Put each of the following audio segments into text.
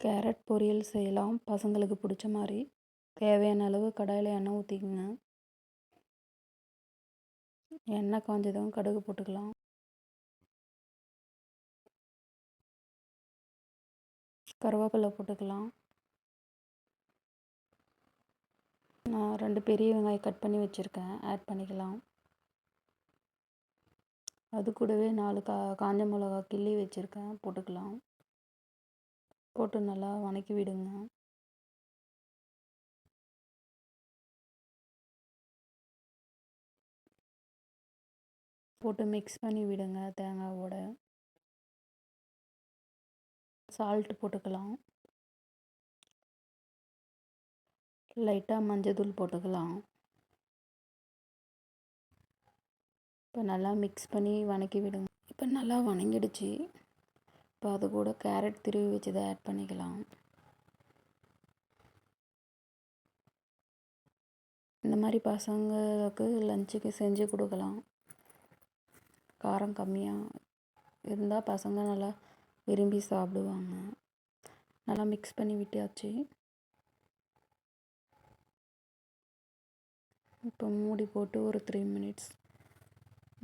Carrot பொரியல் செய்யலாம். பசங்களுக்கு பிடிச்ச மாதிரி. தேவையான அளவு கடாயில் எண்ணெய் ஊற்றிக்கங்க. எண்ணெய் காஞ்சதும் கடுகு போட்டுக்கலாம். கருவேப்பிலை போட்டுக்கலாம். நான் 2 பெரிய வெங்காயம் கட் பண்ணி வச்சுருக்கேன், ஆட் பண்ணிக்கலாம். அது கூடவே 4 காஞ்ச மிளகா கிள்ளி வச்சுருக்கேன், போட்டுக்கலாம். போட்டு நல்லா வதக்கி விடுங்க. போட்டு மிக்ஸ் பண்ணி விடுங்க தேங்காவோட. சால்ட் போட்டுக்கலாம். லைட்டாக மஞ்சள் போட்டுக்கலாம். இப்போ நல்லா மிக்ஸ் பண்ணி வதக்கி விடுங்க. இப்போ நல்லா வதங்கிடுச்சு. இப்போ அது கூட கேரட் திருவி வச்சதை ஆட் பண்ணிக்கலாம். இந்த மாதிரி பசங்களுக்கு லஞ்சுக்கு செஞ்சு கொடுக்கலாம். காரம் கம்மியாக இருந்தால் பசங்க நல்லா விரும்பி சாப்பிடுவாங்க. நல்லா மிக்ஸ் பண்ணி விட்டாச்சு. இப்போ மூடி போட்டு ஒரு 3 மினிட்ஸ்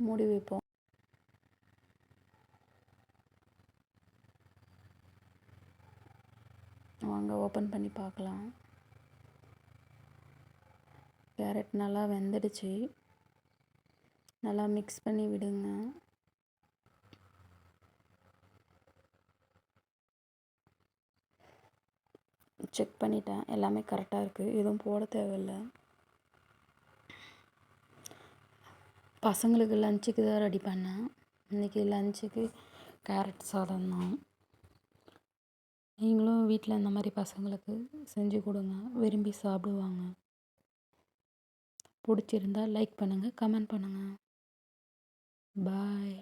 மூடி வைப்போம். வாங்க ஓப்பன் பண்ணி பார்க்கலாம். கேரட் நல்லா வெந்துடுச்சு. நல்லா மிக்ஸ் பண்ணி விடுங்க. செக் பண்ணிட்டேன், எல்லாமே கரெக்டாக இருக்குது. எதுவும் போட தேவையில்லை. பசங்களுக்கு லஞ்சுக்கு தான் ரெடி பண்ணேன். இன்றைக்கி லஞ்சுக்கு கேரட் சாதம் தான். நீங்களும் வீட்டில் இந்த மாதிரி பசங்களுக்கு செஞ்சு கொடுங்க, விரும்பி சாப்பிடுவாங்க. பிடிச்சிருந்தா லைக் பண்ணுங்கள், கமெண்ட் பண்ணுங்கள். பாய்.